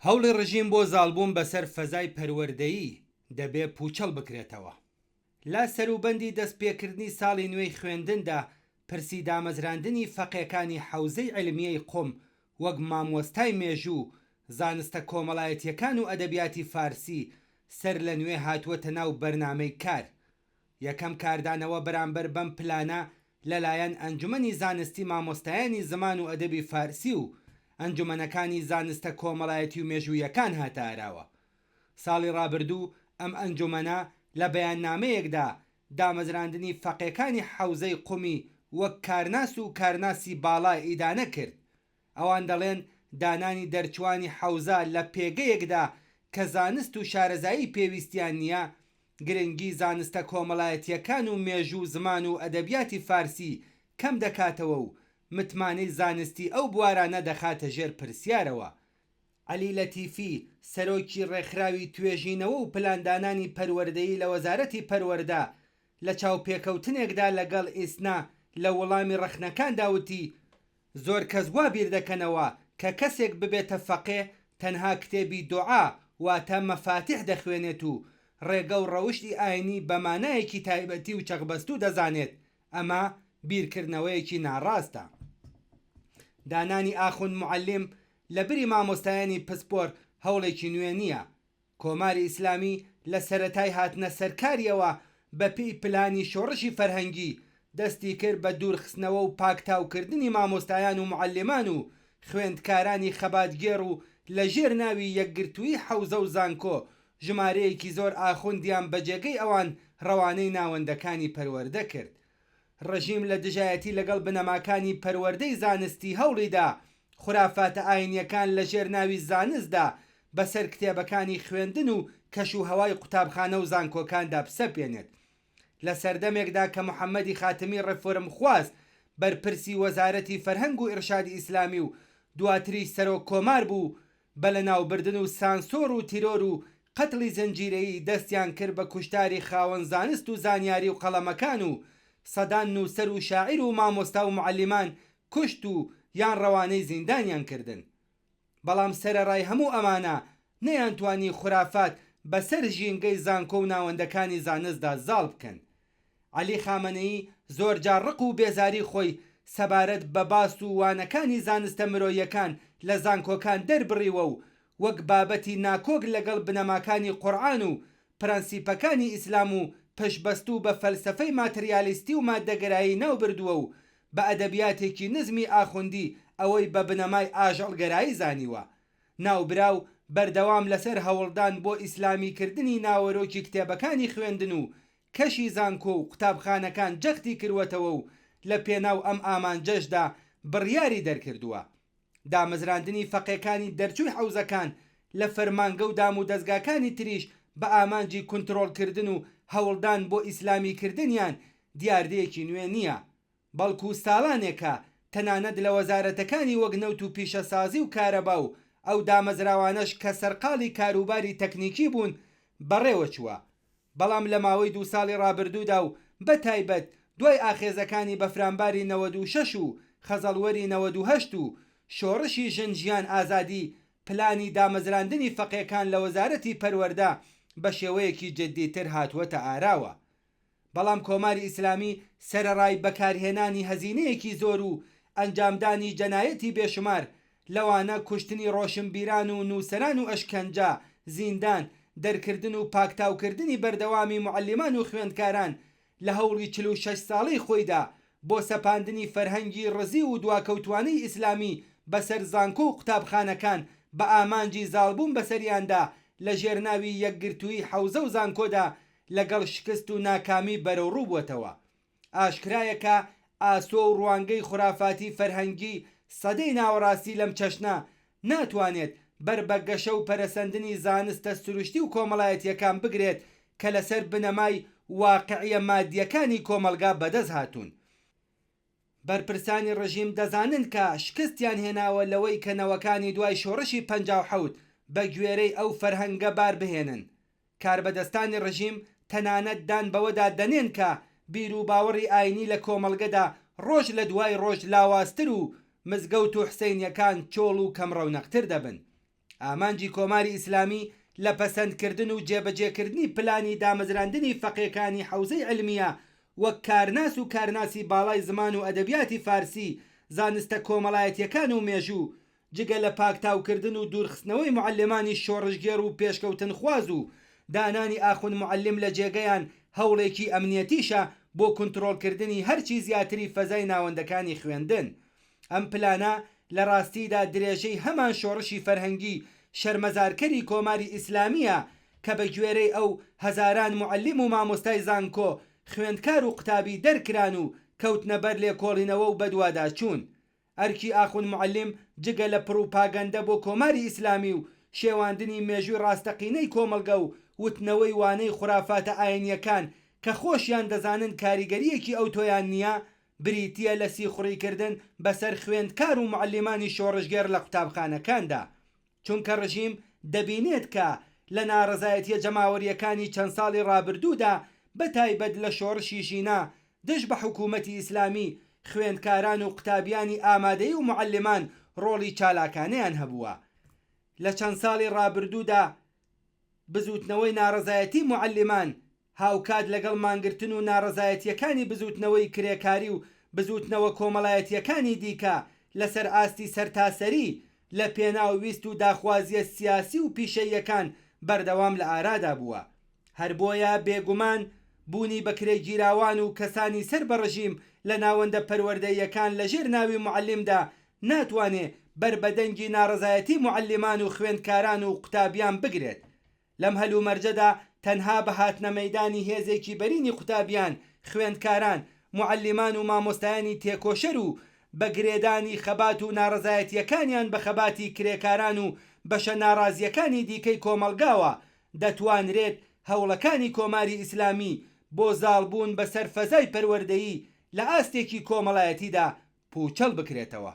هەوڵی ڕژیم بۆ زاڵبوون بەسەر فەزای پەروەردەیی دەبێ پوچەڵ بکرێتەوە. لا سەروبەندی دەستپێکردنی ساڵی نوێی خوێندندا پرسی دامەزراندنی فەقێکانی حەوزەی علمیەی قوم وەک مامۆستای مێژوو زانستە کۆمەڵایەتیەکان و ئەدەبیاتی فارسی سەر لە نوێ هاتووەتە ناو بەرنامەی کار. یەکەم کاردانەوە بەرامبەر بەم پلانە لەلایەن ئەنجومەنی زانستی مامۆستایانی زمان و ئەدەبی فارسی و ئەنجومەنەکانی زانستە کۆمەڵایەتی و مێژوویەکان هاتاراوە. ساڵی ڕابردوو ئەم ئەنجومەنە لە بەیاننامەیەکدا دامەزراندنی فەقێکانی حەوزەی قومی وەک کارناس و کارناسی باڵا ئیدانە کرد. ئەوان دەڵێن دانانی دەرچوانی حەوزە لە پێگەیەکدا کە زانست و شارەزایی پێویستیان نییە، گرنگی زانستە کۆمەڵایەتیەکان و مێژوو زمان و ئەدەبیاتی فارسی کەم دەکاتەوە و متمانەی زانستی ئەو بوارانە دەخاتە ژێر پرسیارەوە. عەلی لەتیفی سەرۆکی ڕێکخراوی توێژینەوە و پلاندانانی پەروەردەیی لە وەزارەتی پەروەردە لە چاوپێکەوتنێکدا لەگەڵ ئیسنا لە وەڵامی ڕەخنەکان داوتی زۆر کەس وا بیر دەکەنەوە کە کەسێک ببێتە فەقێ تەنها کتێبی دوعا واتە مەفاتیح دەخوێنێت و ڕێگە و ڕەوشی ئاینی بەمانایەکی تایبەتی و چەقبەستوو دەزانێت. ئەمە بیرکردنەوەیەکی ناڕاستە. دانانی ئاخوند موعەلیم لە بری مامۆستایانی پسپۆر هەوڵێکی نوێ نییە. کۆماری ئیسلامی لە سەرەتای هاتنە سەرکاریەوە بە پێی پلانی شۆڕشی فەرهەنگی دەستی کرد بە دوورخستنەوە و پاکتاوکردنی مامۆستایان و موعەلیمان و خوێندکارانی خەباتگێڕ و لە ژێر ناوی یەکگرتووی حەوزە و زانکۆ ژمارەیەکی زۆر ئاخوندیان بە جێگەی ئەوان ڕەوانەی ناوەندەکانی پەروەردە کرد. ڕژیم لە دژایەتی لەگەڵ بنەماکانی پەروەردەی زانستی هەوڵیدا خورافاتە ئاینیەکان لە ژێر ناوی زانستدا بەسەر کتێبەکانی خوێندن و کەش و هەوای قوتابخانە و زانکۆکاندا بسەپێنێت. لە سەردەمێکدا کە محەممەدی خاتمی ڕێفۆرم خواست بەرپرسی وەزارەتی فەرهەنگ و ئیرشادی ئیسلامی و دواتری سەرۆک کۆمار بوو، بە لە ناوبردن و سانسۆر و تیرۆر و قەتڵی زەنجیرەیی دەستیان کرد بە کوشتاری خاوەن زانست و زانیاری و قەڵەمەکان و سەدان نووسەر و شاعیر و مامۆستا و معەلیمان کوشت و یان ڕەوانەی زیندانیان کردن. بەڵام سەرەڕای هەموو ئەمانە نەیانتوانی خورافات بەسەر ژینگەی زانکۆ و ناوەندەکانی زانستدا زاڵ بکەن. عەلی خامەنەیی زۆر جار ڕق و بێزاری خۆی سەبارەت بە باس و وانەکانی زانستە مرۆییەکان لە زانکۆکان دەربڕیوە و وەک بابەتی ناکۆک لەگەڵ بنەماکانی قورئان و پرەنسیپەکانی ئیسلام و پشبەستوو بە فەلسەفەی ماتریالیستی و مادەگەرایی ناوبردووە و بە ئەدەبیاتێکی نزمی ئاخوندی ئەوەی بە بنەمای ئاژەڵگەرایی زانیوە. ناوبراو بەردەوام لەسەر هەوڵدان بۆ ئیسلامیکردنی ناوەرۆکی کتێبەکانی خوێندن و کەشی زانکۆ و قوتابخانەکان جەختی کردوەتەوە و لە پێناو ئەم ئامانجەشدا بڕیاری دەرکردووە. دامەزراندنی فەقێکانی دەرچووی حەوزەکان لە فەرمانگە و دام و دەستگاکانی تریش بە ئامانجی کنترۆلکردن و هەوڵدان بۆ ئیسلامیکردنیان دیاردەیەکی نوێ نییە، بەڵکو ساڵانێکە تەنانەت لە وەزارەتەکانی وەک نەوت و پیشەسازی و کارەبا و ئەو دامەزراوانەش کە سەرقاڵی کاروباری تەکنیکی بوون بەڕێوە چووە. بەڵام لە ماوەی 2 ساڵی ڕابردوودا و بەتایبەت دوای ئاخێزەکانی بەفرامباری 96 و خەزەڵوەری 98 و شۆڕشی ژنجیان ئازادی پلانی دامەزراندنی فەقێکان لە وەزارەتی پەروەردە بە شێوەیەکی جددیتر هاتووەتە ئاراوە. بەڵام کۆماری ئیسلامی سەرەڕای بەکارهێنانی هەزینەیەکی زۆر و ئەنجامدانی جەنایەتی بێشمار لەوانە کوشتنی ڕۆشنبیران و نووسەران و ئەشکەنجا، زیندان، دەرکردن و پاکتاوکردنی بەردەوامی موعەلیمان و خوێندکاران لە هەوڵی 46 ساڵەی خۆیدا بۆ سەپاندنی فەرهەنگی ڕزی و دواکەوتوانەی ئیسلامی بەسەر زانکۆ و قوتابخانەکان بە ئامانجی زاڵبوون بەسەریاندا لە ژێرناوی یەکگرتووی حەوزە و زانکۆدا لەگەڵ شکست و ناکامی بەرەوڕوو بووەتەوە. ئاشکرایەکە ئاسۆ و ڕوانگەی خورافاتی فەرهەنگی سەدەی ناوەڕاستی لەم چەشنە ناتوانێت بەر بە گەشە و پەرەسەندنی زانستە سروشتی و کۆمەڵایەتیەکان بگرێت کە لەسەر بنەمای واقعیە مادیەکانی کۆمەلگا بەدەست هاتوون. بەرپرسانی ڕژیم دەزانن کە شکستیان هێناوە لەوەی کە نەوەکانی دوای شۆڕشی 57 بە گوێرەی ئەو فەرهەنگە بار بهێنن. کاربەدەستانی ڕژیم تەنانەت دان بەوەدا دەنێن کە بیر و باوەڕی ئاینی لە کۆمەلگەدا ڕۆژ لە دوای ڕۆژ لاواستر و مزگەوت و حسینیەکان چۆڵ و کەم ڕەونەقتر دەبن. ئامانجی کۆماری ئیسلامی لە پەسەندکردن و جێبەجێکردنی پلانی دامەزراندنی فەقێکانی حوزەی علمیە وەک کارناس و کارناسی باڵای زمان و ئەدەبیاتی فارسی، زانستە کۆمەڵایەتیەکان و مێژوو، جگە لە پاکتاوکردن و دوورخستنەوەی معلمانی شۆڕژگێر و پێشکەوتن خواز و دانانی ئاخوند معلم لە جێگەیان هەوڵێکی ئەمنیەتیشە بۆ کنترۆلکردنی هەرچی زیاتری فەزای ناوەندەکانی خوێندن. ئەم پلانە لە ڕاستیدا درێژەی هەمان شۆڕشی فەرهەنگی شەرمەزارکەری کۆماری ئیسلامیە کە بە گوێرەی ئەو هەزاران معلم و مامۆستای زانکۆ خوێندکار و قوتابی دەرکران و کەوتنە بەر لێکۆڵینەوە و بەدوادا چوون. ئەرکی ئاخوند معلم جگە لە پروپاگەندە بۆ کۆماری ئیسلامی و شێواندنی مێژووی ڕاستەقینەی کۆمەلگە و وتنەوەی وانەی خوراافاتە ئاینیەکان کە خۆشیان دەزانن کاریگەریەکی ئەو تۆیان نییە، بریتیە لە سیخوڕیکردن بەسەر خوێندکار و معلمانی شۆڕژگێر لە قوتابخانەکاندا. چونکە ڕژیم دەبینێت کە لە ناڕەزایەتیە جەماوەریەکانی چەند ساڵی ڕابردوودا بەتایبەت لە شۆڕشی ژینا دژ بە حکوومەتی ئیسلامی خوێندکاران و قوتابیانی ئامادەی و معلمان ڕۆڵی چالاکانەیان هەبووە. لە چەند ساڵی ڕابردوودا بزوتنەوەی ناڕەزایەتی معلمان هاوکات لەگەڵ مانگرتن و ناڕەزایەتیەکانی بزوتنەوەی کرێکاری و بزوتنەوە کۆمەڵایەتیەکانی دیکە لەسەر ئاستی سەرتاسەری لە پێناویست و داخوازیە سیاسی و پیشەیەکان بەردەوام لە ئارادا بووە. هەر بۆیە بێگومان بوونی بەکرێ گیراوان و کەسانی سەر بە ڕژیم لە ناوەندە پەروەردەیەکان لە ژێر ناوی معلمدا ناتوانێ بربەدەنگی ناڕەزایەتی معلمان و خوێندکاران و قوتابیان بگرێت. لەم هەلومەرجەدا تەنها بە هاتنە مەیدانی هێزێکی بەرینی قوتابیان، خوێندکاران، معلمان و مامۆستایانی تێکۆشەر و بەگرێدانی خەبات و ناڕەزایەتیەکانیان بە خەباتی کرێکاران و بەشە ناڕازیەکانی دیکەی کۆمەلگاوە دەتوانرێت هەوڵەکانی کۆماری ئیسلامی بۆ زاڵبوون بەسەر فەزای پەروەردەیی لە ئاستێکی کۆمەڵایەتیدا پوچەڵ بکرێتەوە.